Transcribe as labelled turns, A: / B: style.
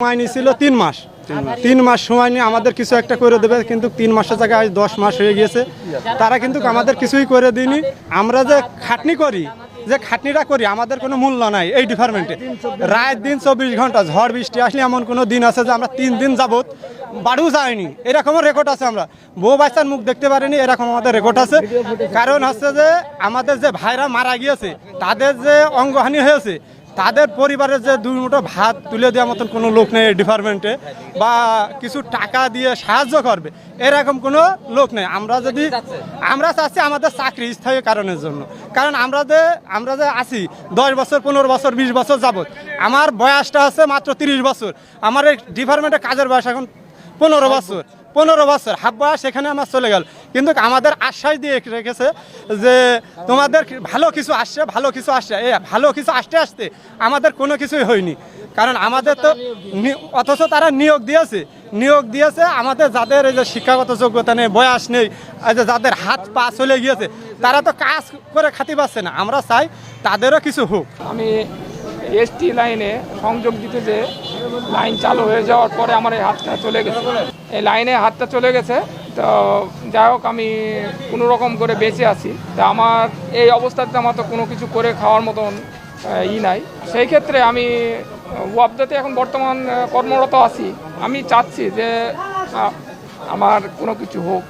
A: সময় নিয়েছিল 3 মাস। 3 মাস সময় নিয়ে আমাদের কিছু একটা করে দেবে, কিন্তু 3 মাসের জায়গায় আজ 10 মাস হয়ে গিয়েছে। তারা কিন্তু আমাদের কিছুই করে দিইনি। আমরা যে খাটনি করি, যে খাটনিটা করি, আমাদের কোনো মূল্য নাই এই ডিপার্টমেন্টে। রাত দিন 24 ঘন্টা, ঝড় বৃষ্টি আসলে এমন কোনো দিন আছে যে আমরা 3 দিন যাবত বাড়িও যায়নি, এরকমও রেকর্ড আছে। আমরা বউ বাচ্চার মুখ দেখতে পারিনি, এরকম আমাদের রেকর্ড আছে। কারণ হচ্ছে যে আমাদের যে ভাইরা মারা গিয়েছে, তাদের যে অঙ্গহানি হয়েছে, তাদের পরিবারের যে 2 মুঠো ভাত তুলে দেওয়ার মতন কোনো লোক নেই এই ডিপার্টমেন্টে, বা কিছু টাকা দিয়ে সাহায্য করবে এরকম কোনো লোক নেই। আমরা চাচ্ছি আমাদের চাকরি স্থায়ী কারণের জন্য। কারণ আমরা যে আছি 10 বছর, 15 বছর, 20 বছর যাবত, আমার বয়সটা আছে মাত্র 30 বছর। আমার এই ডিপার্টমেন্টে কাজের বয়স এখন 15 বছর। 15 বছর হাফ বয়স সেখানে আমার চলে গেল। কিন্তু আমাদের আশ্বাস দিয়ে রেখেছে যে তোমাদের ভালো কিছু আসছে, ভালো কিছু আসছে। এই ভালো কিছু আসতে আসতে আমাদের কোনো কিছুই হয়নি। কারণ আমাদের তো অথচ তারা নিয়োগ দিয়েছে আমাদের যাদের এই যে শিক্ষাগত যোগ্যতা নেই, বয়স নেই, এই যে যাদের হাত পা চলে গিয়েছে, তারা তো কাজ করে খাতি পাচ্ছে না। আমরা চাই তাদেরও কিছু হোক।
B: আমি এসটি লাইনে সংযোগ দিতে যে লাইন চালু হয়ে যাওয়ার পরে আমার এই হাতটা চলে গেছে, এই লাইনে হাতটা চলে গেছে। তো যাই হোক, আমি কোনো রকম করে বেঁচে আছি। তা আমার এই অবস্থাতে আমার তো কোনো কিছু করে খাওয়ার মতন নাই। সেই ক্ষেত্রে আমি ওয়াবদাতে এখন বর্তমান কর্মরত আছি। আমি চাচ্ছি যে আমার কোনো কিছু হোক।